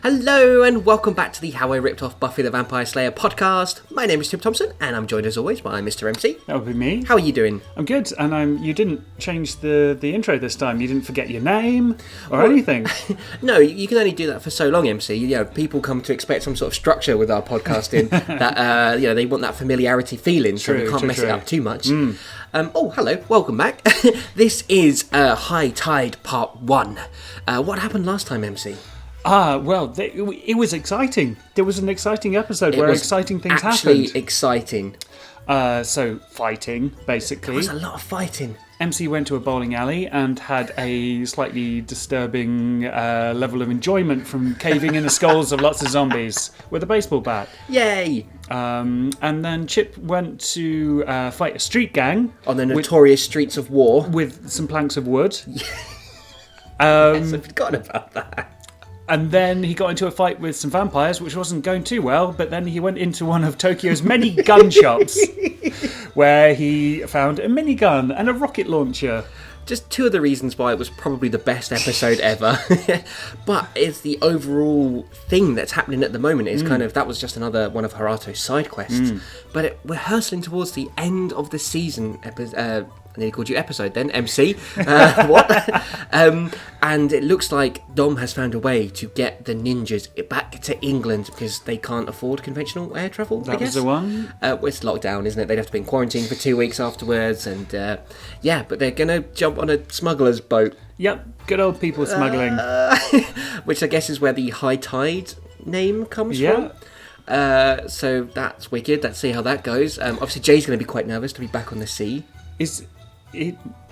Hello and welcome back to the How I Ripped Off Buffy the Vampire Slayer podcast. My name is Tim Thompson and I'm joined as always by Mr. MC. That would be me. How are you doing? I'm good, and you didn't change the intro this time. You didn't forget your name or anything. No, you can only do that for so long, MC. You know, people come to expect some sort of structure with our podcasting that they want that familiarity feeling, so we can't mess it up too much. Hello, welcome back. This is High Tide Part 1. What happened last time, MC? It was exciting. There was an exciting episode where exciting things happened. Actually exciting. So, fighting, basically. There was a lot of fighting. MC went to a bowling alley and had a slightly disturbing level of enjoyment from caving in the skulls of lots of zombies with a baseball bat. Yay! And then Chip went to fight a street gang. On the notorious streets of war. With some planks of wood. Yes, I forgot about that. And then he got into a fight with some vampires, which wasn't going too well, but then he went into one of Tokyo's many gun shops, where he found a minigun and a rocket launcher. Just two of the reasons why it was probably the best episode ever. But it's the overall thing that's happening at the moment. Is kind of, that was just another one of Hirato's side quests. But we're hurtling towards the end of the season episode. I nearly called you episode then, MC. What? And it looks like Dom has found a way to get the ninjas back to England because they can't afford conventional air travel, I guess. That was the one? It's lockdown, isn't it? They'd have to be in quarantine for 2 weeks afterwards. And but they're going to jump on a smuggler's boat. Yep, good old people smuggling. Which I guess is where the High Tide name comes from. So that's wicked. Let's see how that goes. Obviously, Jay's going to be quite nervous to be back on the sea.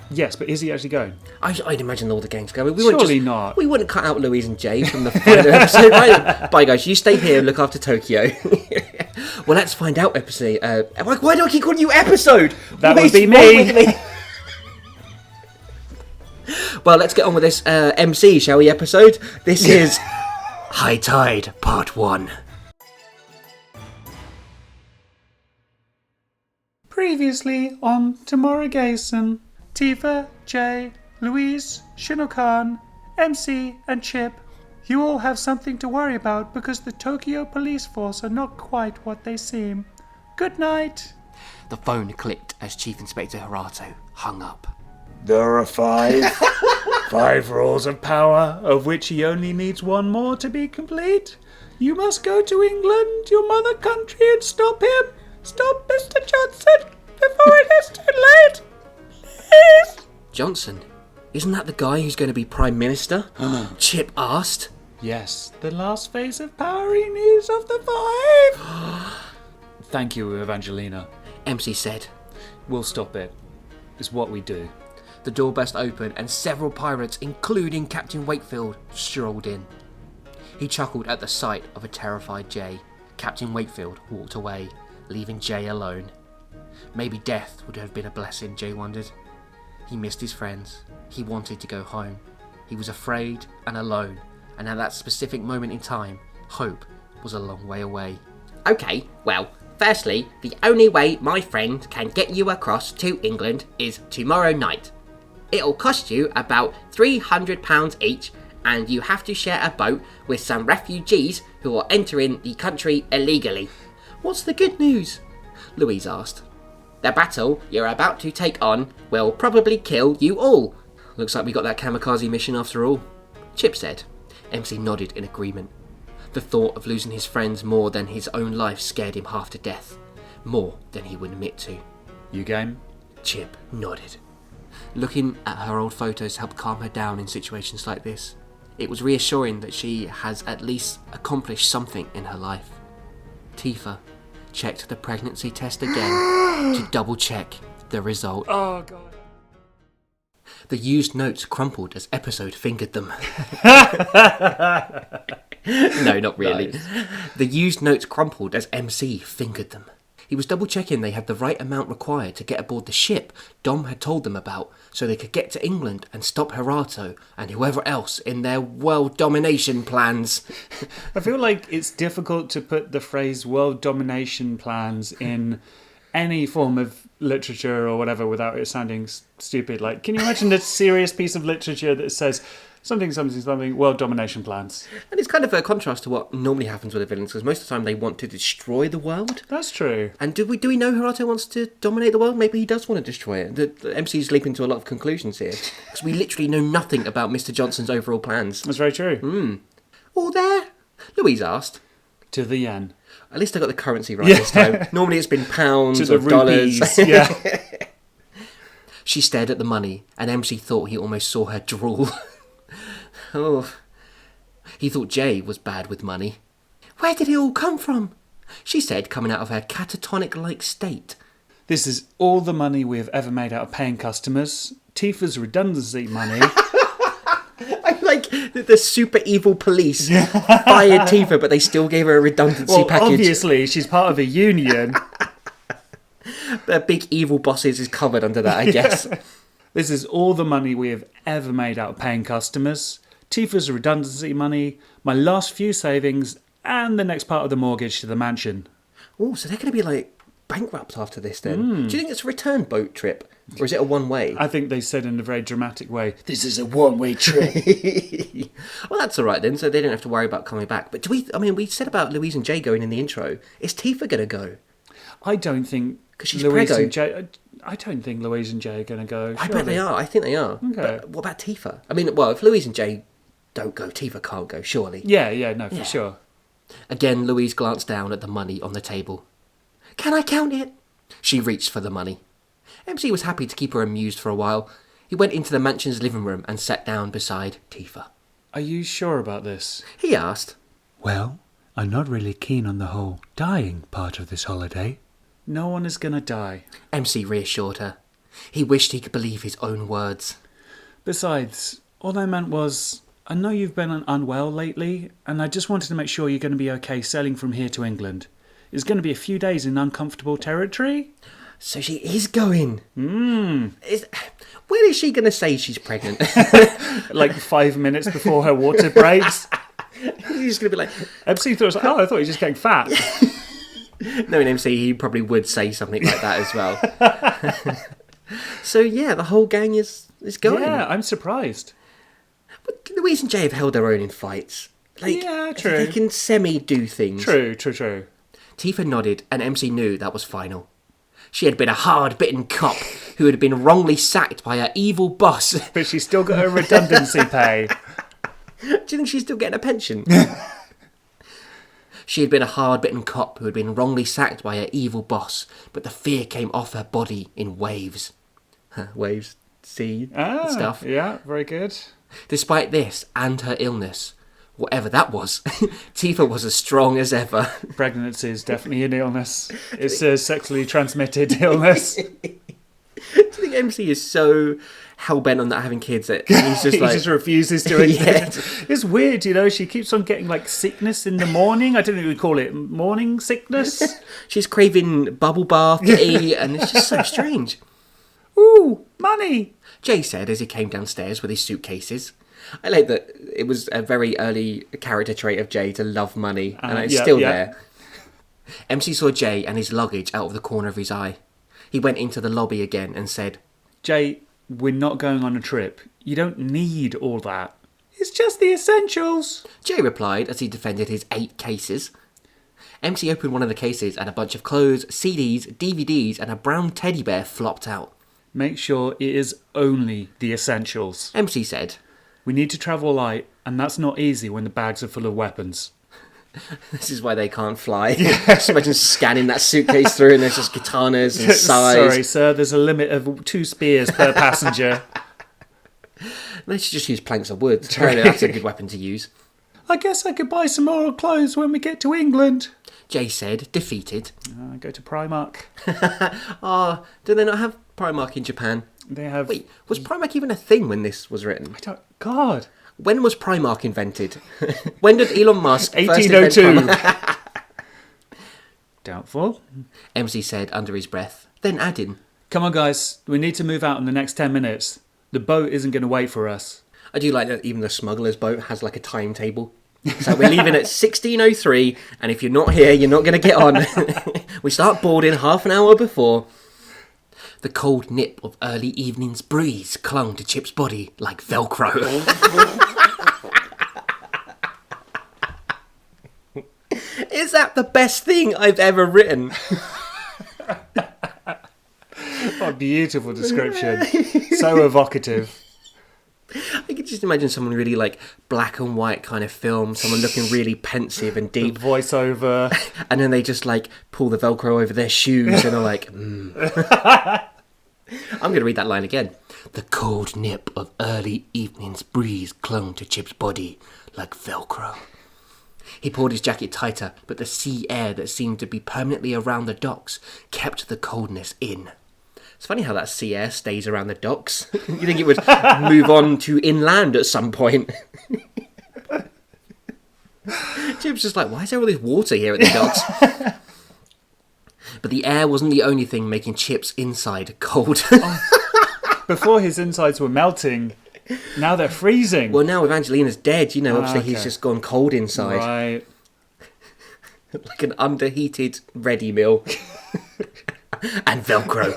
Yes, but is he actually going? I'd imagine all the gangs go. Surely not. We wouldn't cut out Louise and Jay from the final episode. Right? Bye, guys. You stay here and look after Tokyo. Well, let's find out episode. Why do I keep calling you episode? That would be me. Well, let's get on with this MC, shall we, episode? This is High Tide Part 1. Previously on Tamora Gayson, Tifa, Jay, Louise, Shinokan, MC and Chip. You all have something to worry about because the Tokyo police force are not quite what they seem. Good night. The phone clicked as Chief Inspector Hirato hung up. There are 5 rules of power, of which he only needs one more to be complete. You must go to England, your mother country, and stop him. Stop Mr. Johnson before it is too late. Please. Johnson? Isn't that the guy who's going to be Prime Minister? Chip asked. Yes, the last phase of power he needs of the 5. Thank you, Evangelina. MC said. We'll stop it. It's what we do. The door burst open and several pirates, including Captain Wakefield, strolled in. He chuckled at the sight of a terrified Jay. Captain Wakefield walked away, leaving Jay alone. Maybe death would have been a blessing, Jay wondered. He missed his friends. He wanted to go home. He was afraid and alone, and at that specific moment in time, hope was a long way away. Okay, well, Firstly, the only way my friend can get you across to England is tomorrow night. It'll cost you about £300 each, and you have to share a boat with some refugees who are entering the country illegally. What's the good news? Louise asked. The battle you're about to take on will probably kill you all. Looks like we got that kamikaze mission after all, Chip said. MC nodded in agreement. The thought of losing his friends more than his own life scared him half to death. More than he would admit to. You game? Chip nodded. Looking at her old photos helped calm her down in situations like this. It was reassuring that she has at least accomplished something in her life. Tifa checked the pregnancy test again to double check the result. Oh, God. The used notes crumpled as Episode fingered them. No, not really. Nice. The used notes crumpled as MC fingered them. He was double checking they had the right amount required to get aboard the ship Dom had told them about, so they could get to England and stop Hirato and whoever else in their world domination plans. I feel like it's difficult to put the phrase world domination plans in any form of literature or whatever without it sounding stupid. Like, can you imagine a serious piece of literature that says something, world domination plans? And it's kind of a contrast to what normally happens with the villains, because most of the time they want to destroy the world. That's true. And do we know Hirato wants to dominate the world? Maybe he does want to destroy it. The MC's leaping to a lot of conclusions here, because we literally know nothing about Mr. Johnson's overall plans. That's very true. All there? Louise asked. To the yen. At least I got the currency right this time. Normally it's been pounds to or the dollars. Rupees. Yeah. She stared at the money, and MC thought he almost saw her drool. Oh, he thought Jay was bad with money. Where did it all come from? She said, coming out of her catatonic-like state. This is all the money we have ever made out of paying customers. Tifa's redundancy money. I like the super evil police fired Tifa, but they still gave her a redundancy package. Obviously, she's part of a union. The big evil bosses is covered under that, I guess. This is all the money we have ever made out of paying customers. Tifa's redundancy money, my last few savings, and the next part of the mortgage to the mansion. Oh, so they're going to be like bankrupt after this then. Do you think it's a return boat trip? Or is it a one-way? I think they said in a very dramatic way, this is a one-way trip. Well, that's all right then, so they don't have to worry about coming back. But we said about Louise and Jay going in the intro. Is Tifa going to go? I don't think Louise and Jay... I don't think Louise and Jay are going to go. I bet they are. I think they are. Okay. But what about Tifa? I mean, well, if Louise and Jay don't go, Tifa can't go, surely. Yeah, for sure. Again, Louise glanced down at the money on the table. Can I count it? She reached for the money. MC was happy to keep her amused for a while. He went into the mansion's living room and sat down beside Tifa. Are you sure about this? He asked. Well, I'm not really keen on the whole dying part of this holiday. No one is going to die. MC reassured her. He wished he could believe his own words. Besides, all I meant was, I know you've been unwell lately, and I just wanted to make sure you're going to be okay sailing from here to England. It's going to be a few days in uncomfortable territory. So she is going. When is she going to say she's pregnant? Like 5 minutes before her water breaks. He's going to be like... MC thought, I thought he was just getting fat. Knowing MC, he probably would say something like that as well. So yeah, the whole gang is going. Yeah, I'm surprised. But Louise and Jay have held their own in fights. Yeah, true. They can semi-do things. True. Tifa nodded, and MC knew that was final. She had been a hard-bitten cop who had been wrongly sacked by her evil boss. But she's still got her redundancy pay. Do you think she's still getting a pension? She had been a hard-bitten cop who had been wrongly sacked by her evil boss, but the fear came off her body in waves. Waves, sea, stuff. Yeah, very good. Despite this and her illness, whatever that was, Tifa was as strong as ever. Pregnancy is definitely an illness. It's a sexually transmitted illness. Do you think MC is so hell-bent on not having kids that he's just like... He just refuses to eat it. It's weird, she keeps on getting like sickness in the morning. I don't know what we call it, morning sickness. She's craving bubble bath to eat, and it's just so strange. Ooh, money! Jay said as he came downstairs with his suitcases. I like that it was a very early character trait of Jay to love money, and it's still there. MC saw Jay and his luggage out of the corner of his eye. He went into the lobby again and said, Jay, we're not going on a trip. You don't need all that. It's just the essentials. Jay replied as he defended his 8 cases. MC opened one of the cases and a bunch of clothes, CDs, DVDs and a brown teddy bear flopped out. Make sure it is only the essentials. MC said, We need to travel light, and that's not easy when the bags are full of weapons. This is why they can't fly. Just imagine scanning that suitcase through and there's just katanas and sais. Sorry, sir, there's a limit of 2 spears per passenger. They should just use planks of wood. Apparently that's a good weapon to use. I guess I could buy some more clothes when we get to England. Jay said, defeated. Go to Primark. Do they not have Primark in Japan? They have... Wait, was Primark even a thing when this was written? God. When was Primark invented? When did Elon Musk first 1802. invent Primark? Doubtful. MC said under his breath, then adding, Come on, guys. We need to move out in the next 10 minutes. The boat isn't going to wait for us. I do like that even the smuggler's boat has like a timetable. So we're leaving at 16:03, and if you're not here, you're not going to get on. We start boarding half an hour before. The cold nip of early evening's breeze clung to Chip's body like Velcro. Is that the best thing I've ever written? What a beautiful description. So evocative. I could just imagine someone really like black and white kind of film, someone looking really pensive and The deep, voiceover. and then they just like pull the Velcro over their shoes and are like, I'm going to read that line again. The cold nip of early evening's breeze clung to Chip's body like Velcro. He pulled his jacket tighter, but the sea air that seemed to be permanently around the docks kept the coldness in. It's funny how that sea air stays around the docks. You think it would move on to inland at some point. Chip's just like, why is there all this water here at the docks? But the air wasn't the only thing making Chip's inside cold. Before his insides were melting, now they're freezing. Well, now with Angelina's dead, you know, obviously he's okay. just gone cold inside. Right. Like an underheated ready meal. And Velcro.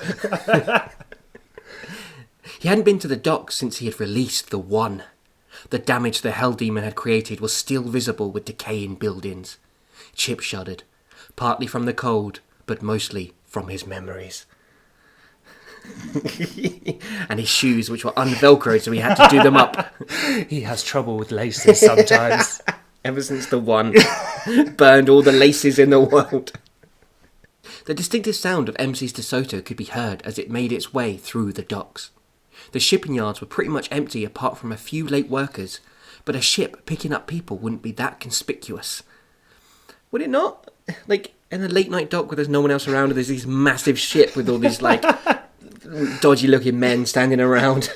He hadn't been to the docks since he had released the One. The damage the Hell Demon had created was still visible with decaying buildings. Chip shuddered, partly from the cold, but mostly from his memories. And his shoes, which were unvelcroed, so he had to do them up. He has trouble with laces sometimes. Ever since the One burned all the laces in the world. The distinctive sound of MC's DeSoto could be heard as it made its way through the docks. The shipping yards were pretty much empty apart from a few late workers, but a ship picking up people wouldn't be that conspicuous. Would it not? Like, in a late night dock where there's no one else around, and there's this massive ship with all these, like, dodgy looking men standing around.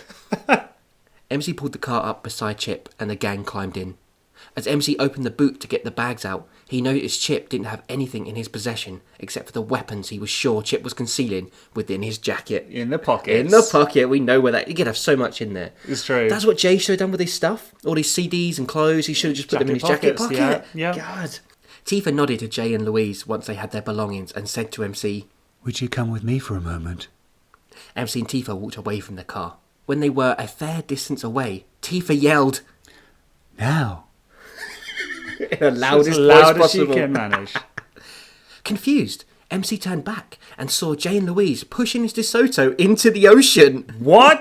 MC pulled the car up beside Chip and the gang climbed in. As MC opened the boot to get the bags out, he noticed Chip didn't have anything in his possession except for the weapons he was sure Chip was concealing within his jacket. In the pockets. In the pocket, we know where that... You could have so much in there. It's true. That's what Jay should have done with his stuff. All these CDs and clothes, he should have just put them in his jacket pocket. Yeah. God. Tifa nodded to Jay and Louise once they had their belongings and said to MC, Would you come with me for a moment? MC and Tifa walked away from the car. When they were a fair distance away, Tifa yelled, Now. in the loudest as loud voice as you possible. can manage. Confused, MC turned back and saw Jay and Louise pushing his DeSoto into the ocean. What?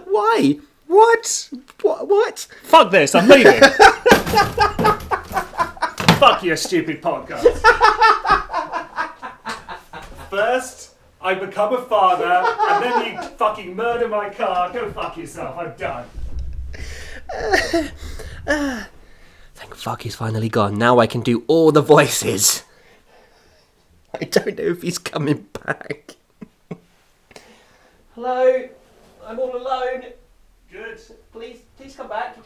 Why? What? What? Fuck this, I'm leaving. Fuck your stupid podcast. First, I become a father, and then you fucking murder my car. Go fuck yourself, I'm done. Thank fuck he's finally gone. Now I can do all the voices. I don't know if he's coming back. Hello? I'm all alone. Good. Please come back.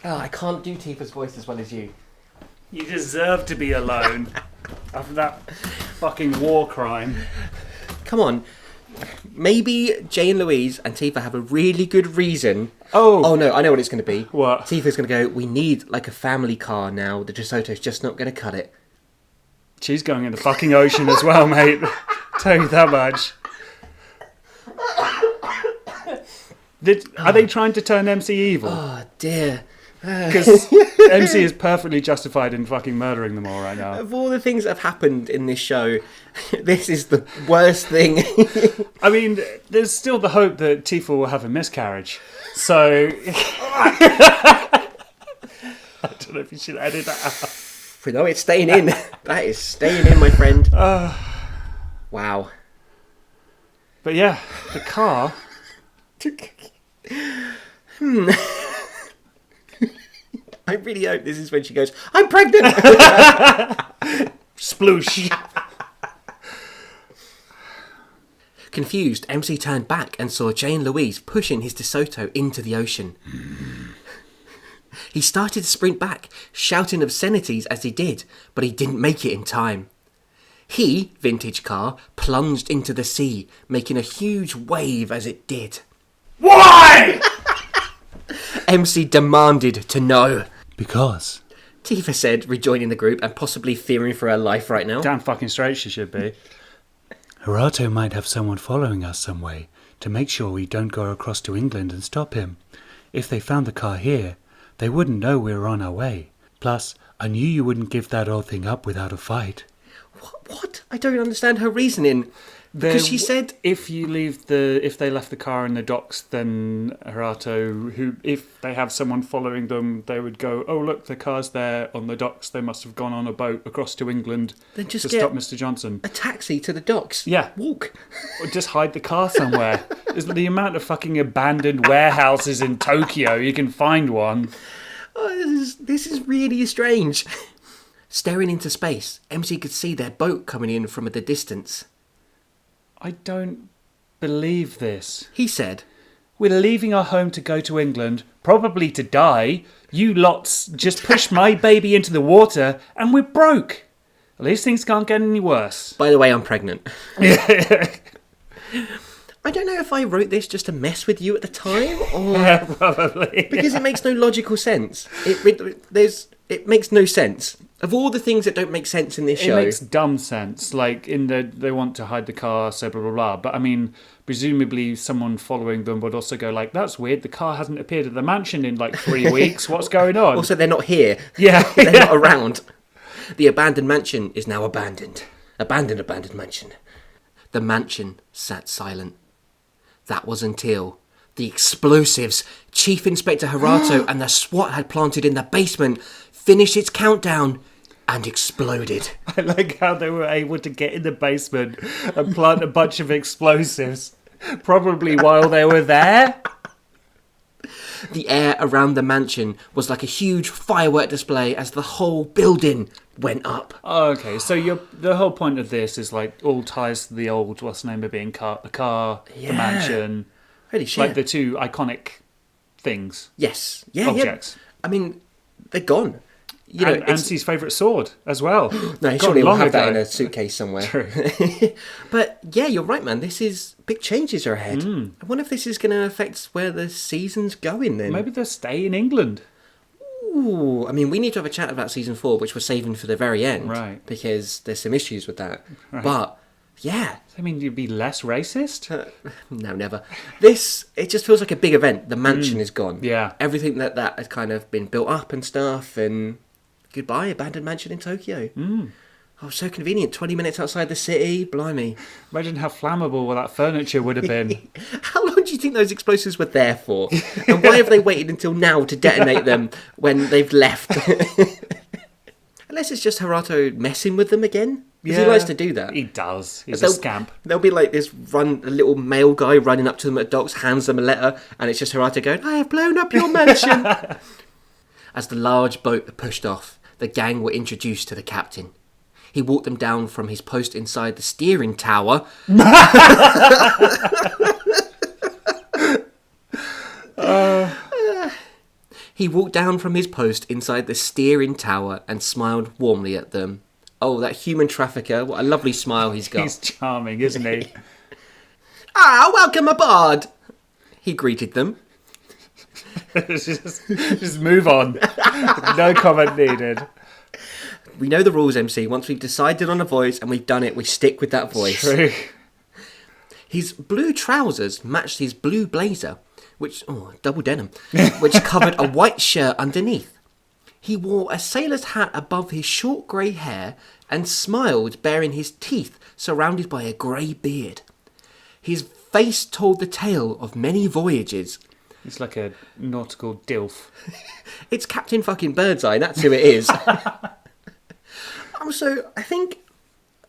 Oh, I can't do Tifa's voice as well as you. You deserve to be alone after that fucking war crime. Come on. Maybe Jay and Louise and Tifa have a really good reason Oh no, I know what it's going to be. What? Tifa's going to go, we need like a family car now. The DeSoto's just not going to cut it. She's going in the fucking ocean as well, mate. Tell you that much. Are they trying to turn MC evil? Oh dear. Because MC is perfectly justified in fucking murdering them all right now. Of all the things that have happened in this show, this is the worst thing. I mean, there's still the hope that Tifa will have a miscarriage. So... I don't know if you should edit that out. No, it's staying in. That is staying in, my friend. Wow. But yeah, the car... I really hope this is when she goes, I'm pregnant! Sploosh. Confused, MC turned back and saw Jay and Louise pushing his DeSoto into the ocean. He started to sprint back, shouting obscenities as he did, but he didn't make it in time. He, vintage car, plunged into the sea, making a huge wave as it did. Why? MC demanded to know. Because. Tifa said, rejoining the group and possibly fearing for her life right now. Damn fucking straight she should be. Hirato might have someone following us some way to make sure we don't go across to England and stop him. If they found the car here, they wouldn't know we were on our way. Plus, I knew you wouldn't give that old thing up without a fight. What? I don't understand her reasoning. Because she said... If they left the car in the docks, then Hirato, if they have someone following them, they would go, oh look, the car's there on the docks, they must have gone on a boat across to England to stop Mr. Johnson. A taxi to the docks. Yeah. Walk. Or just hide the car somewhere. There's the amount of fucking abandoned warehouses in Tokyo, you can find one. Oh, this is really strange. Staring into space, MC could see their boat coming in from the distance. I don't believe this. He said, we're leaving our home to go to England, probably to die. You lots just pushed my baby into the water and we're broke. At least things can't get any worse. By the way, I'm pregnant. I don't know if I wrote this just to mess with you at the time, or... Yeah, probably. Because it makes no logical sense. It makes no sense. Of all the things that don't make sense in this show... It makes dumb sense. Like, they want to hide the car, so blah, blah, blah. But, I mean, presumably someone following them would also go like, that's weird, the car hasn't appeared at the mansion in, 3 weeks. What's going on? Also, they're not here. Yeah. They're not around. The abandoned mansion is now abandoned. Abandoned mansion. The mansion sat silent. That was until the explosives Chief Inspector Hirato and the SWAT had planted in the basement finished its countdown and exploded. I like how they were able to get in the basement and plant a bunch of explosives, probably while they were there. The air around the mansion was like a huge firework display as the whole building went up. Oh, okay, so the whole point of this is all ties to the old, what's the name of being the car, the mansion. Holy shit. The two iconic things. Yes. Yeah, objects. Yeah. I mean, they're gone. And Anstey's favourite sword as well. No, surely we'll have that ago. in a suitcase somewhere. True. But yeah, you're right, man. Big changes are ahead. I wonder if this is going to affect where the season's going then. Maybe they'll stay in England. Ooh, I mean, we need to have a chat about season 4, which we're saving for the very end. Right. Because there's some issues with that. Right. But, yeah. I mean, you'd be less racist? No, never. It just feels like a big event. The mansion is gone. Yeah. Everything that has kind of been built up and stuff, and goodbye, abandoned mansion in Tokyo. Oh, so convenient. 20 minutes outside the city. Blimey. Imagine how flammable all that furniture would have been. How long do you think those explosives were there for? And why have they waited until now to detonate them when they've left? Unless it's just Hirato messing with them again. Because he likes to do that. He does. He's a scamp. There'll be like this a little male guy running up to them at docks, hands them a letter, and it's just Hirato going, I have blown up your mansion. As the large boat pushed off, the gang were introduced to the captain. He walked them down from his post inside the steering tower. He walked down from his post inside the steering tower and smiled warmly at them. Oh, that human trafficker. What a lovely smile he's got. He's charming, isn't he? Welcome aboard! He greeted them. just move on. No comment needed. We know the rules, MC. Once we've decided on a voice and we've done it, we stick with that voice. True. His blue trousers matched his blue blazer, double denim, which covered a white shirt underneath. He wore a sailor's hat above his short grey hair and smiled, baring his teeth, surrounded by a grey beard. His face told the tale of many voyages. It's like a nautical dilf. It's Captain fucking Birdseye, that's who it is. Also, I think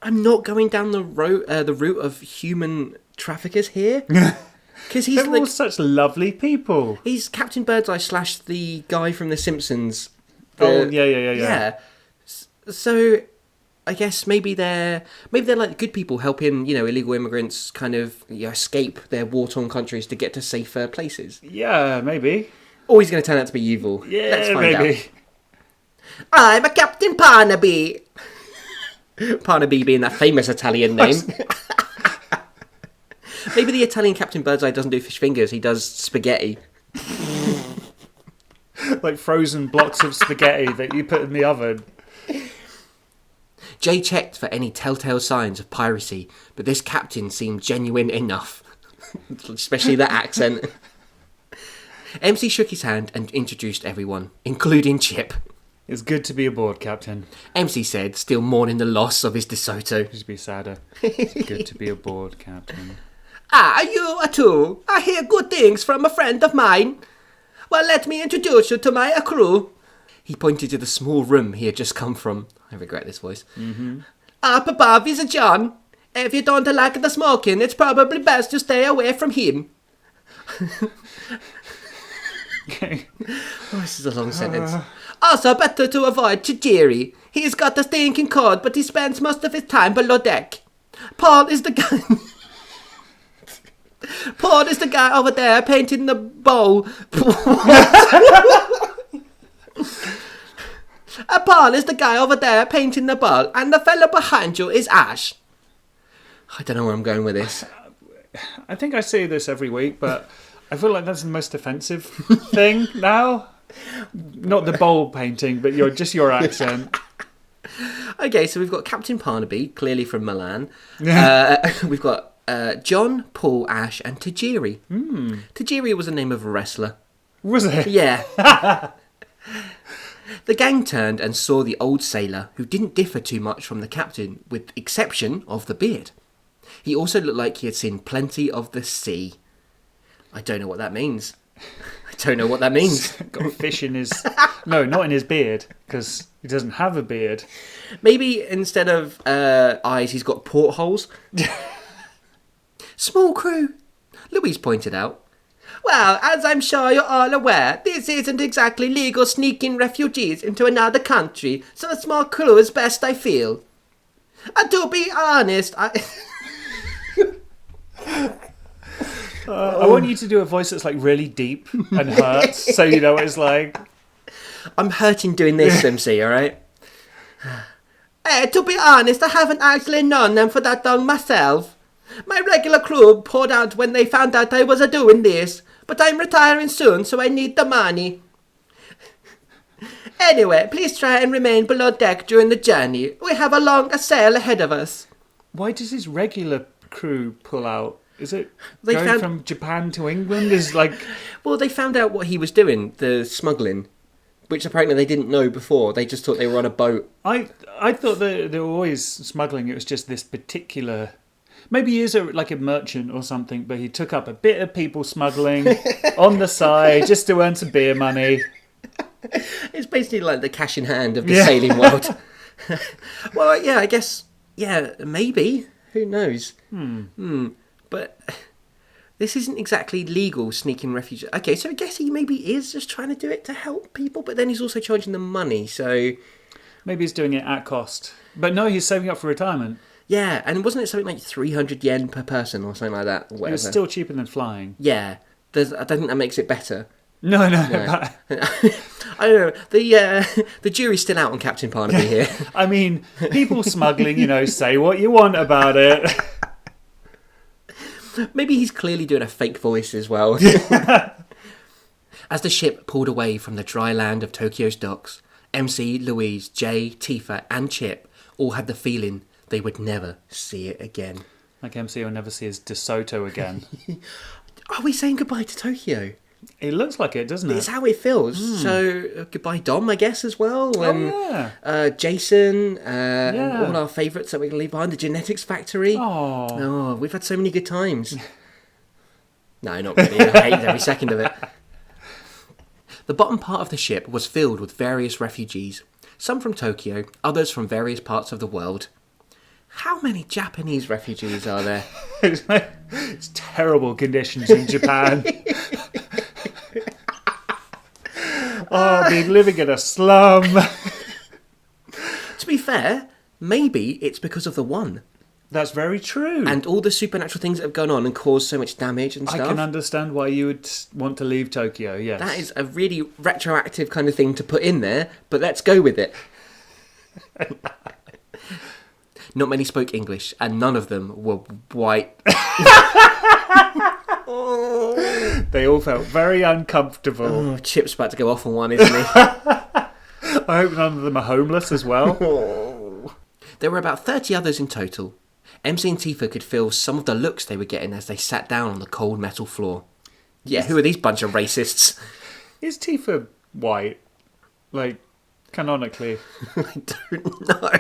I'm not going down the route of human traffickers here. Because he's They're all such lovely people. He's Captain Birdseye / the guy from The Simpsons. Yeah. So, I guess maybe they're like good people helping illegal immigrants kind of escape their war-torn countries to get to safer places. Yeah, maybe. Or he's going to turn out to be evil. Yeah, let's find maybe. out. I'm a Captain Parnaby. Parnaby being that famous Italian name. Maybe the Italian Captain Birdseye doesn't do fish fingers, he does spaghetti. Like frozen blocks of spaghetti that you put in the oven. Jay checked for any telltale signs of piracy, but this captain seemed genuine enough. Especially that accent. MC shook his hand and introduced everyone, including Chip. It's good to be aboard, Captain. MC said, still mourning the loss of his DeSoto. Just be sadder. It's good to be aboard, Captain. Ah, you too. I hear good things from a friend of mine. Well, let me introduce you to my crew. He pointed to the small room he had just come from. I regret this voice. Mm-hmm. Up above is John. If you don't like the smoking, it's probably best to stay away from him. Okay. Oh, this is a long sentence. Also, better to avoid Chijiri. He's got a stinking cold, but he spends most of his time below deck. Paul is the guy... Paul is the guy over there painting the bowl. Paul is the guy over there painting the bowl, and the fellow behind you is Ash. I don't know where I'm going with this. I think I say this every week, but I feel like that's the most offensive thing now. Not the bowl painting, but your accent. Okay, so we've got Captain Parnaby, clearly from Milan. We've got John, Paul, Ash, and Tajiri. Tajiri was the name of a wrestler. Was it? Yeah. The gang turned and saw the old sailor, who didn't differ too much from the captain, with the exception of the beard. He also looked like he had seen plenty of the sea. I don't know what that means. Got a fish in his... No, not in his beard, because he doesn't have a beard. Maybe instead of eyes, he's got portholes. Small crew, Louise pointed out. Well, as I'm sure you're all aware, this isn't exactly legal sneaking refugees into another country, so a small crew is best, I feel. To be honest, I want you to do a voice that's like really deep and hurts, so you know what it's like. I'm hurting doing this, MC, alright? To be honest, I haven't actually known them for that long myself. My regular crew poured out when they found out I was doing this, but I'm retiring soon, so I need the money. Anyway, please try and remain below deck during the journey. We have a long sail ahead of us. Why does his regular crew pull out? Is it going from Japan to England? Is like... Well, they found out what he was doing, the smuggling, which apparently they didn't know before. They just thought they were on a boat. I thought that they were always smuggling. It was just this particular... Maybe he is like a merchant or something, but he took up a bit of people smuggling on the side just to earn some beer money. It's basically like the cash in hand of the sailing world. Well, yeah, I guess, yeah, maybe. Who knows? But this isn't exactly legal, sneaking refugees. Okay, so I guess he maybe is just trying to do it to help people, but then he's also charging them money, so... Maybe he's doing it at cost. But no, he's saving up for retirement. Yeah, and wasn't it something like 300 yen per person or something like that? Or whatever? It was still cheaper than flying. Yeah, I don't think that makes it better. No. I don't know. The jury's still out on Captain Parnaby here. I mean, people smuggling, say what you want about it. Maybe he's clearly doing a fake voice as well. As the ship pulled away from the dry land of Tokyo's docks, MC, Louise, Jay, Tifa and Chip all had the feeling they would never see it again. Like MC will never see his DeSoto again. Are we saying goodbye to Tokyo? It looks like it, doesn't it? It's how it feels. So, goodbye Dom, I guess, as well. Jason, all our favourites that we're going to leave behind. The Genetics Factory. Oh, we've had so many good times. No, not really. I hated every second of it. The bottom part of the ship was filled with various refugees. Some from Tokyo, others from various parts of the world. How many Japanese refugees are there? It's terrible conditions in Japan. I've been living in a slum. To be fair, maybe it's because of the one. That's very true. And all the supernatural things that have gone on and caused so much damage and stuff. I can understand why you would want to leave Tokyo, yes. That is a really retroactive kind of thing to put in there, but let's go with it. Not many spoke English, and none of them were white. They all felt very uncomfortable. Oh, Chip's about to go off on one, isn't he? I hope none of them are homeless as well. There were about 30 others in total. MC and Tifa could feel some of the looks they were getting as they sat down on the cold metal floor. Yeah, who are these bunch of racists? Is Tifa white? Like, canonically? I don't know.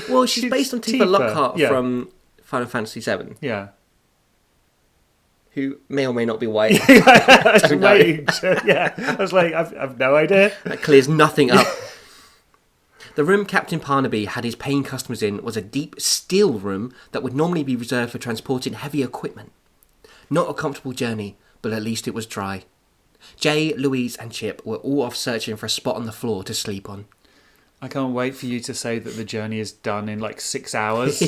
Well, she's based on Tifa Lockhart from Final Fantasy VII. Yeah. Who may or may not be white. I was waiting. I was like, I've no idea. That clears nothing up. The room Captain Parnaby had his paying customers in was a deep steel room that would normally be reserved for transporting heavy equipment. Not a comfortable journey, but at least it was dry. Jay, Louise and Chip were all off searching for a spot on the floor to sleep on. I can't wait for you to say that the journey is done in like 6 hours.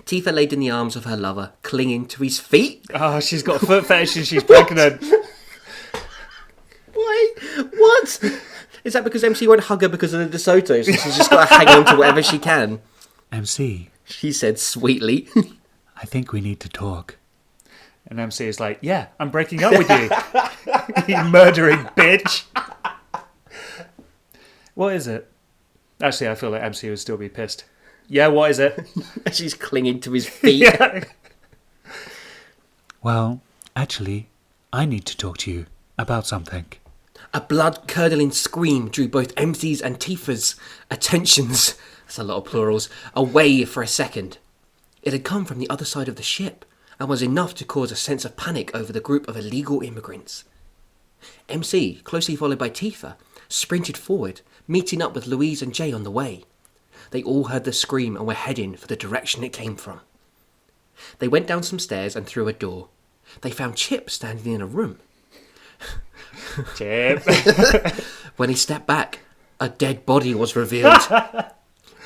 Tifa laid in the arms of her lover, clinging to his feet. Oh, she's got a foot fetish and she's pregnant. Wait, what? Is that because MC won't hug her because of the DeSoto, so she's just got to hang on to whatever she can? MC, she said sweetly. I think we need to talk. And MC is like, yeah, I'm breaking up with you. You murdering bitch. What is it? Actually, I feel like MC would still be pissed. Yeah, what is it? She's clinging to his feet. Yeah. Well, actually, I need to talk to you about something. A blood-curdling scream drew both MC's and Tifa's attentions, that's a lot of plurals, away for a second. It had come from the other side of the ship and was enough to cause a sense of panic over the group of illegal immigrants. MC, closely followed by Tifa, sprinted forward, meeting up with Louise and Jay on the way. They all heard the scream and were heading for the direction it came from. They went down some stairs and through a door. They found Chip standing in a room. Chip. When he stepped back, a dead body was revealed.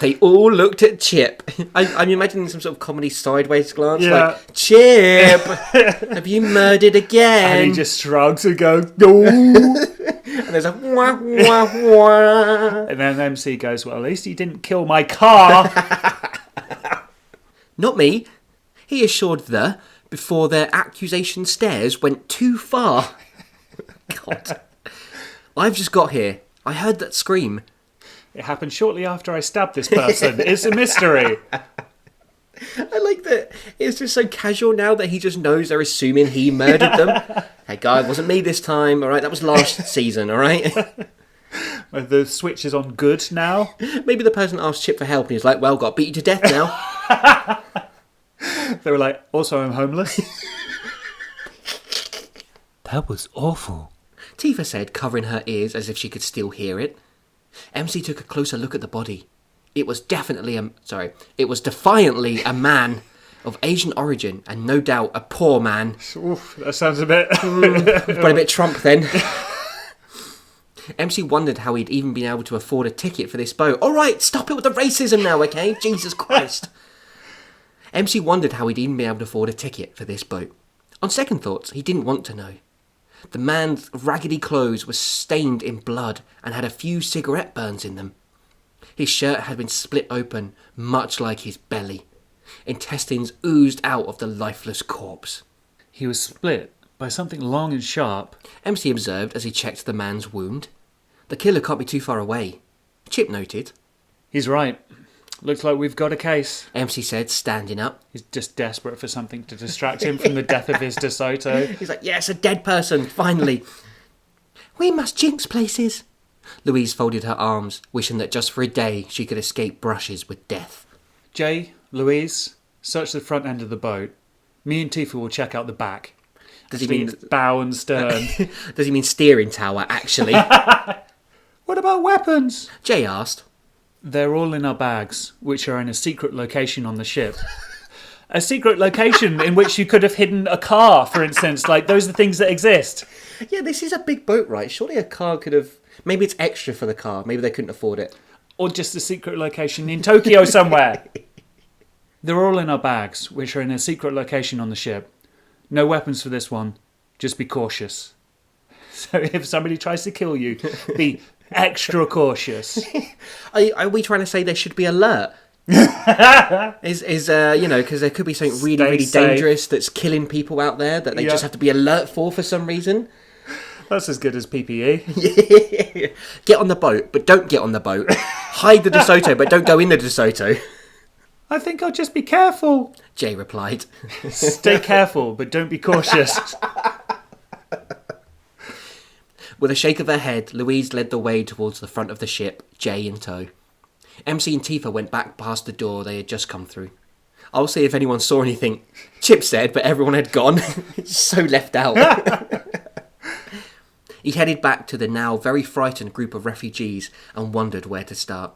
They all looked at Chip. I'm imagining some sort of comedy sideways glance, like, Chip, have you murdered again? And he just shrugs and goes, no. And there's a wah, wah, wah. And then MC goes, well, at least he didn't kill my car. Not me, he assured before their accusation stares went too far. God. I've just got here. I heard that scream. It happened shortly after I stabbed this person. It's a mystery. I like that it's just so casual now that he just knows they're assuming he murdered them. Hey, guy, it wasn't me this time, all right? That was last season, all right? The switch is on good now. Maybe the person asked Chip for help and he's like, well, got beat you to death now. They were like, also, I'm homeless. That was awful. Tifa said, covering her ears as if she could still hear it. MC took a closer look at the body. It was definitely defiantly a man of Asian origin and no doubt a poor man. Oof, that sounds a bit... But a bit Trump then. MC wondered how he'd even been able to afford a ticket for this boat. All right, stop it with the racism now, okay? Jesus Christ. MC wondered how he'd even been able to afford a ticket for this boat. On second thoughts, he didn't want to know. The man's raggedy clothes were stained in blood and had a few cigarette burns in them. His shirt had been split open, much like his belly. Intestines oozed out of the lifeless corpse. He was split by something long and sharp. MC observed as he checked the man's wound. The killer can't be too far away. Chip noted. He's right. Looks like we've got a case. MC said, standing up. He's just desperate for something to distract him from the death of his DeSoto. He's like, yes, a dead person, finally. We must jinx places. Louise folded her arms, wishing that just for a day she could escape brushes with death. Jay, Louise, search the front end of the boat. Me and Tifa will check out the back. Does he mean bow and stern? Does he mean steering tower, actually? What about weapons? Jay asked. They're all in our bags, which are in a secret location on the ship. A secret location in which you could have hidden a car, for instance. Like, those are things that exist. Yeah, this is a big boat, right? Surely a car could have... Maybe it's extra for the car. Maybe they couldn't afford it. Or just a secret location in Tokyo somewhere. They're all in our bags, which are in a secret location on the ship. No weapons for this one. Just be cautious. So if somebody tries to kill you, be extra cautious. Are we trying to say they should be alert? Because there could be something really, really dangerous that's killing people out there that they just have to be alert for some reason. That's as good as PPE. Get on the boat, but don't get on the boat. Hide the DeSoto, but don't go in the DeSoto. I think I'll just be careful. Jay replied. Stay careful, but don't be cautious. With a shake of her head, Louise led the way towards the front of the ship, Jay in tow. MC and Tifa went back past the door they had just come through. I'll see if anyone saw anything, Chip said, but everyone had gone. So left out. He headed back to the now very frightened group of refugees and wondered where to start.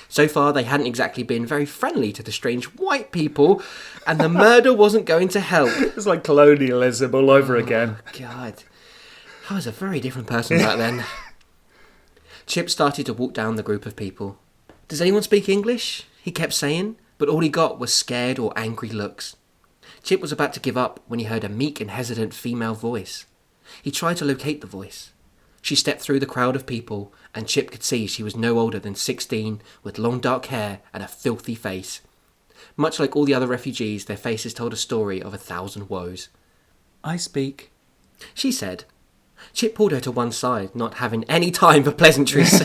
So far, they hadn't exactly been very friendly to the strange white people, and the murder wasn't going to help. It's like colonialism all over again. God. I was a very different person back then. Chip started to walk down the group of people. Does anyone speak English? He kept saying, but all he got was scared or angry looks. Chip was about to give up when he heard a meek and hesitant female voice. He tried to locate the voice. She stepped through the crowd of people, and Chip could see she was no older than 16, with long dark hair and a filthy face. Much like all the other refugees, their faces told a story of 1,000 woes. I speak, she said. Chip pulled her to one side, not having any time for pleasantries.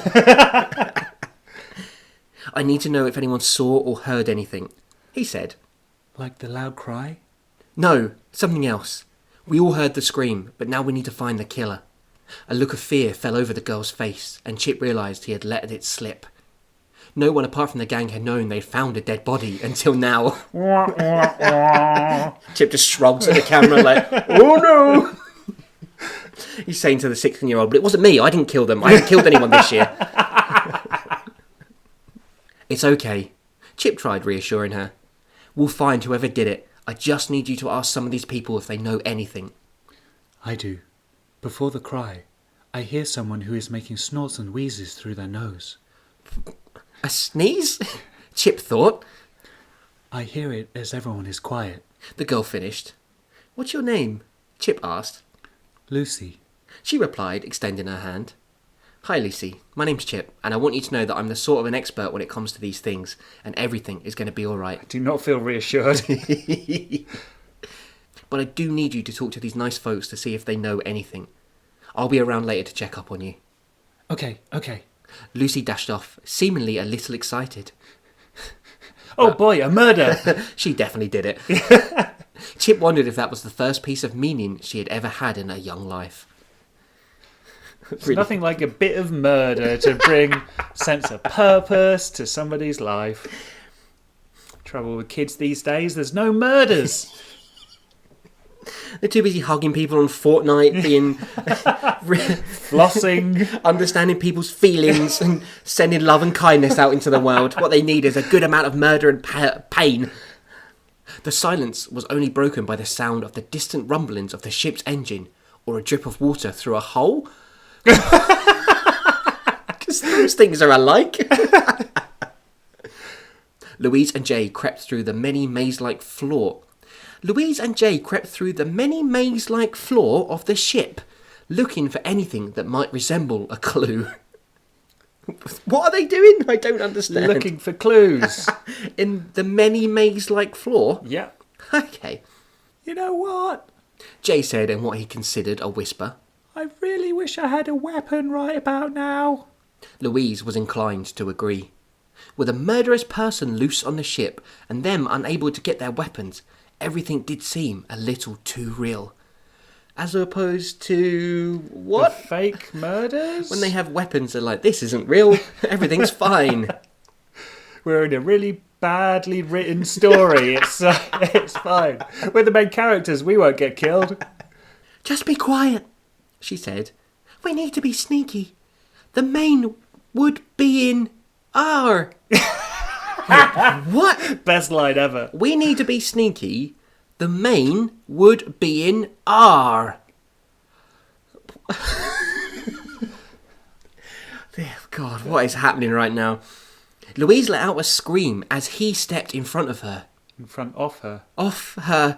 I need to know if anyone saw or heard anything, he said. Like the loud cry? No, something else. We all heard the scream, but now we need to find the killer. A look of fear fell over the girl's face, and Chip realised he had let it slip. No one apart from the gang had known they'd found a dead body until now. Chip just shrugs at the camera like, oh no! He's saying to the 16-year-old, but it wasn't me, I didn't kill them. I haven't killed anyone this year. It's okay. Chip tried reassuring her. We'll find whoever did it. I just need you to ask some of these people if they know anything. I do. Before the cry, I hear someone who is making snorts and wheezes through their nose. A sneeze? Chip thought. I hear it as everyone is quiet. The girl finished. What's your name? Chip asked. Lucy. She replied, extending her hand. Hi, Lucy. My name's Chip, and I want you to know that I'm the sort of an expert when it comes to these things, and everything is going to be all right. I do not feel reassured. But I do need you to talk to these nice folks to see if they know anything. I'll be around later to check up on you. Okay. Lucy dashed off, seemingly a little excited. Oh boy, a murder! She definitely did it. Chip wondered if that was the first piece of meaning she had ever had in her young life. Really? Nothing like a bit of murder to bring sense of purpose to somebody's life. Trouble with kids these days, there's no murders. They're too busy hugging people on Fortnite, being flossing, understanding people's feelings and sending love and kindness out into the world. What they need is a good amount of murder and pain. The silence was only broken by the sound of the distant rumblings of the ship's engine or a drip of water through a hole. Because those things are alike. Louise and Jay crept through the many maze-like floor of the ship, looking for anything that might resemble a clue. What are they doing? I don't understand. Looking for clues. In the many maze-like floor? Yeah. Okay. You know what? Jay said in what he considered a whisper. I really wish I had a weapon right about now. Louise was inclined to agree. With a murderous person loose on the ship and them unable to get their weapons, everything did seem a little too real. As opposed to... what? The fake murders? When they have weapons, they're like, this isn't real, everything's fine. We're in a really badly written story. It's fine. We're the main characters. We won't get killed. Just be quiet, she said. We need to be sneaky. The main would be in R. What? Best line ever. We need to be sneaky. The main would be in R. God, what is happening right now? Louise let out a scream as he stepped in front of her. In front of her? Off her.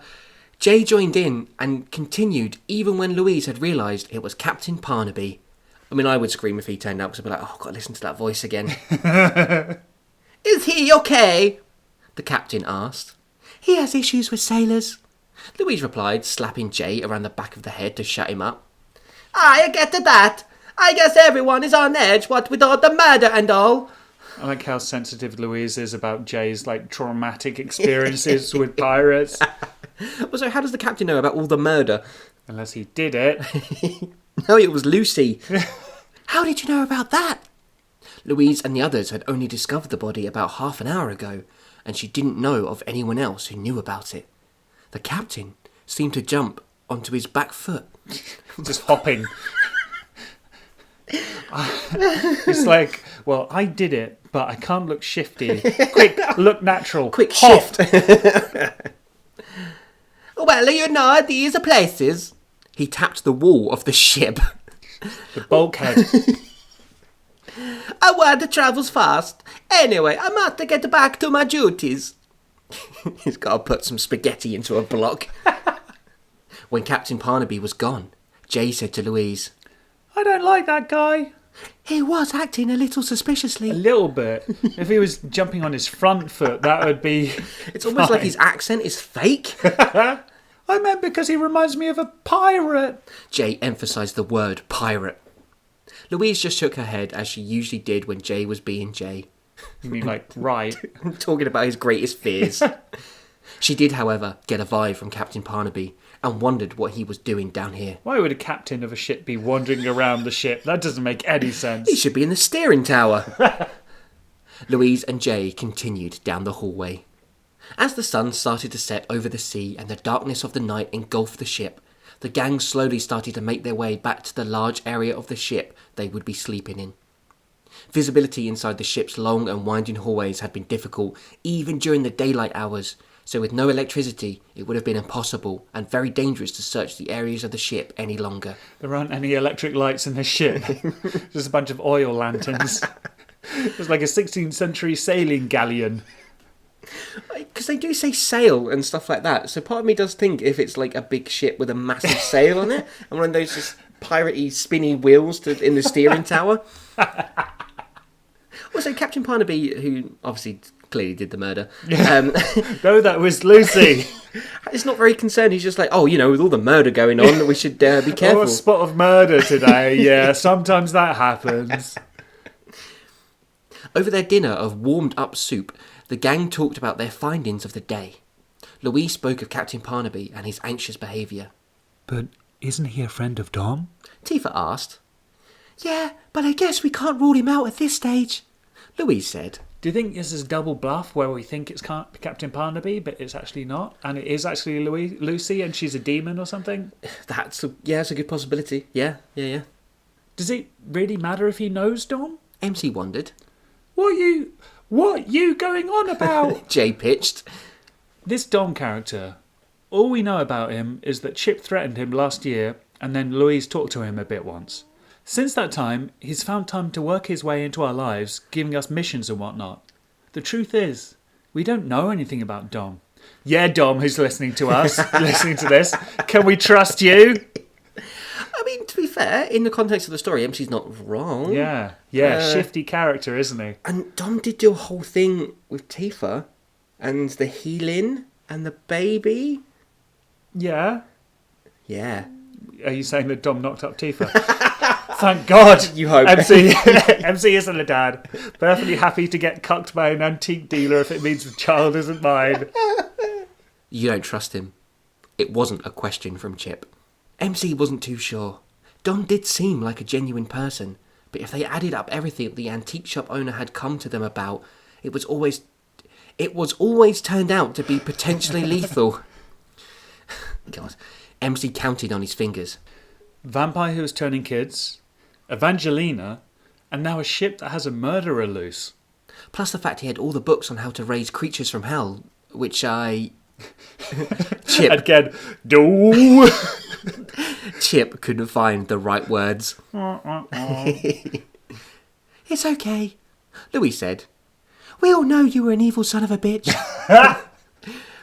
Jay joined in and continued even when Louise had realised it was Captain Parnaby. I mean, I would scream if he turned up because I'd be like, oh, I've got to listen to that voice again. Is he okay? The captain asked. He has issues with sailors. Louise replied, slapping Jay around the back of the head to shut him up. I get to that. I guess everyone is on edge, what with all the murder and all. I like how sensitive Louise is about Jay's traumatic experiences with pirates. So how does the captain know about all the murder? Unless he did it. No, it was Lucy. How did you know about that? Louise and the others had only discovered the body about half an hour ago, and she didn't know of anyone else who knew about it. The captain seemed to jump onto his back foot. Just hopping. It's like, well, I did it, but I can't look shifty. Quick, look natural. Quick Hop. shift. Well, you know, these are places. He tapped the wall of the ship. The bulkhead. A word travels fast. Anyway, I must get back to my duties. He's got to put some spaghetti into a block. When Captain Parnaby was gone, Jay said to Louise, I don't like that guy. He was acting a little suspiciously. A little bit. If he was jumping on his front foot, that would be It's almost like his accent is fake. I meant because he reminds me of a pirate. Jay emphasised the word pirate. Louise just shook her head as she usually did when Jay was being Jay. You mean right? Talking about his greatest fears. She did, however, get a vibe from Captain Parnaby and wondered what he was doing down here. Why would a captain of a ship be wandering around the ship? That doesn't make any sense. He should be in the steering tower. Louise and Jay continued down the hallway. As the sun started to set over the sea and the darkness of the night engulfed the ship, the gang slowly started to make their way back to the large area of the ship they would be sleeping in. Visibility inside the ship's long and winding hallways had been difficult even during the daylight hours, so with no electricity it would have been impossible and very dangerous to search the areas of the ship any longer. There aren't any electric lights in this ship. Just a bunch of oil lanterns. It's like a 16th century sailing galleon. Because they do say sail and stuff like that, so part of me does think if it's like a big ship with a massive sail on it and one of those just piratey spinny wheels in the steering tower. Also, Captain Parnaby, who obviously clearly did the murder. No, that was Lucy. It's not very concerned. He's just like, oh, you know, with all the murder going on, we should be careful. Oh, a spot of murder today. Yeah, sometimes that happens. Over their dinner of warmed up soup, the gang talked about their findings of the day. Louise spoke of Captain Parnaby and his anxious behaviour. But isn't he a friend of Dom? Tifa asked. Yeah, but I guess we can't rule him out at this stage, Louise said. Do you think this is double bluff where we think it's Captain Parnaby, but it's actually not? And it is actually Lucy and she's a demon or something? That's a good possibility. Yeah. Does it really matter if he knows Dom? MC wondered. What you going on about? Jay pitched. This Dom character, all we know about him is that Chip threatened him last year and then Louise talked to him a bit once. Since that time, he's found time to work his way into our lives, giving us missions and whatnot. The truth is, we don't know anything about Dom. Yeah, Dom, who's listening to us, listening to this, can we trust you? I mean, to be fair, in the context of the story, MC's not wrong. Yeah, shifty character, isn't he? And Dom did do a whole thing with Tifa, and the healing, and the baby. Yeah. Yeah. Are you saying that Dom knocked up Tifa? Thank God. You hope. MC isn't a dad. Perfectly happy to get cucked by an antique dealer if it means the child isn't mine. You don't trust him. It wasn't a question from Chip. MC wasn't too sure. Don did seem like a genuine person, but if they added up everything the antique shop owner had come to them about, it was always turned out to be potentially lethal. God. MC counted on his fingers. Vampire who is turning kids, Evangelina, and now a ship that has a murderer loose. Plus the fact he had all the books on how to raise creatures from hell, which I... Chip. Again, do. Chip couldn't find the right words. It's okay, Louis said. We all know you were an evil son of a bitch.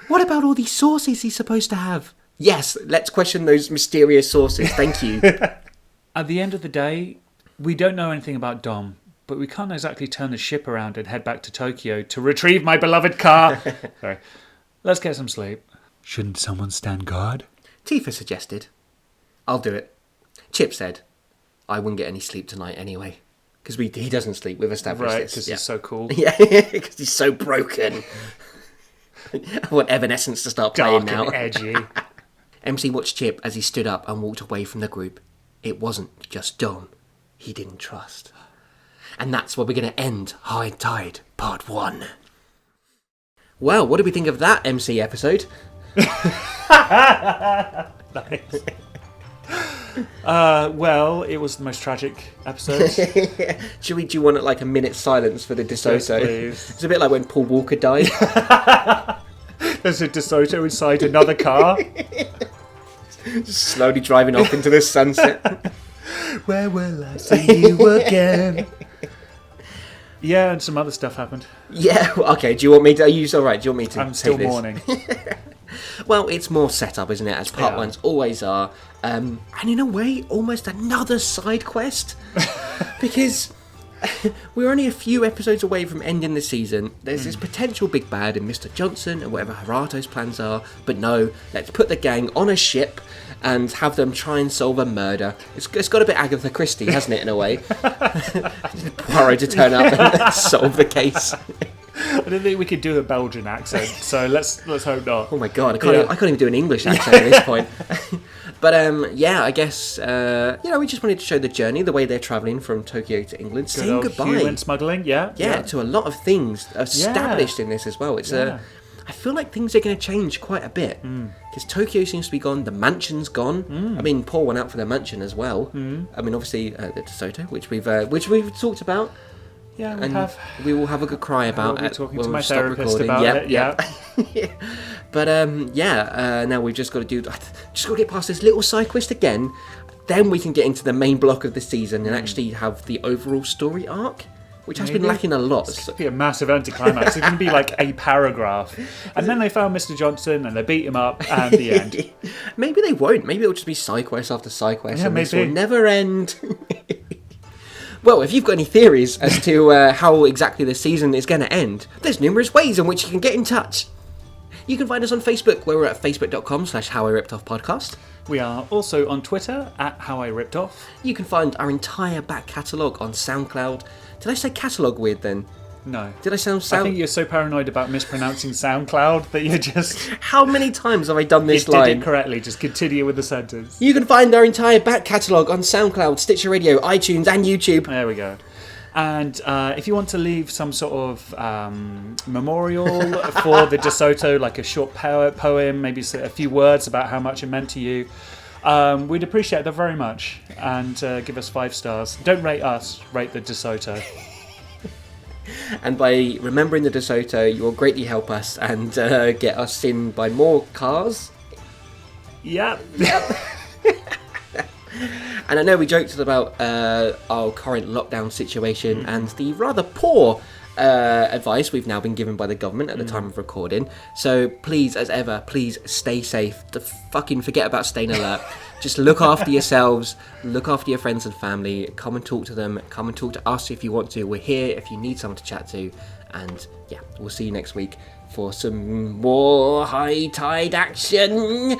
What about all these sources he's supposed to have? Yes, let's question those mysterious sources. Thank you. At the end of the day, we don't know anything about Dom, but we can't exactly turn the ship around and head back to Tokyo to retrieve my beloved car. Sorry. Let's get some sleep. Shouldn't someone stand guard? Tifa suggested. I'll do it. Chip said. I wouldn't get any sleep tonight anyway. Because he doesn't sleep, we've established Right, this. because he's so cool. Yeah, because he's so broken. I want Evanescence to start playing Dark now. and edgy. MC watched Chip as he stood up and walked away from the group. It wasn't just Dom he didn't trust. And that's where we're going to end High Tide Part 1. Well, what did we think of that MC episode? Nice. Well, it was the most tragic episode. Do you want like a minute's silence for the DeSoto? Yes, please. It's a bit like when Paul Walker died. There's a DeSoto inside another car. Just slowly driving off into the sunset. Where will I see you again? Yeah, and some other stuff happened. Yeah, okay, do you want me to... Are you alright? Do you want me to I'm take still this? mourning. Well, it's more setup, isn't it? As part ones always are. And in a way, almost another side quest. Because we're only a few episodes away from ending the season. There's this potential big bad in Mr. Johnson and whatever Hirato's plans are. But no, let's put the gang on a ship and have them try and solve a murder. It's got a bit Agatha Christie, hasn't it, in a way? Poirot to turn up and solve the case. I don't think we could do a Belgian accent, so let's hope not. Oh my god, I can't even do an English accent at this point. But I guess we just wanted to show the journey, the way they're travelling from Tokyo to England, saying goodbye. Human smuggling, yeah, to a lot of things established in this as well. It's I feel like things are going to change quite a bit because Tokyo seems to be gone, the mansion's gone. I mean, Paul went out for the mansion as well. I mean, obviously the DeSoto, which we've talked about. Yeah, we will have a good cry about it. Talking when to we my stop therapist recording. about it. Yeah. But now we've just got to get past this little side quest again. Then we can get into the main block of the season and actually have the overall story arc, which has been lacking a lot. It's going to be a massive anticlimax. It's going to be like a paragraph. And then they found Mr. Johnson and they beat him up and the end. Maybe they won't. Maybe it'll just be side quest after side quest and maybe. this will never end. Well, if you've got any theories as to how exactly the season is going to end, there's numerous ways in which you can get in touch. You can find us on Facebook, where we're at facebook.com/HowIRippedOffPodcast. We are also on Twitter at HowIRippedOff. You can find our entire back catalogue on SoundCloud. Did I say catalogue weird then? No. Did I sound I think you're so paranoid about mispronouncing SoundCloud that you just... How many times have I done this you line? did it correctly, just continue with the sentence. You can find our entire back catalogue on SoundCloud, Stitcher Radio, iTunes and YouTube. There we go. And if you want to leave some sort of memorial for the DeSoto, like a short poem, maybe a few words about how much it meant to you, we'd appreciate that very much. And give us 5 stars. Don't rate us, rate the DeSoto. And by remembering the DeSoto, you will greatly help us and get us in by more cars. Yep. And I know we joked about our current lockdown situation and the rather poor advice we've now been given by the government at the time of recording. So please, as ever, please stay safe. Fucking forget about staying alert. Just look after yourselves, look after your friends and family, come and talk to them, come and talk to us if you want to. We're here if you need someone to chat to. And yeah, we'll see you next week for some more high tide action.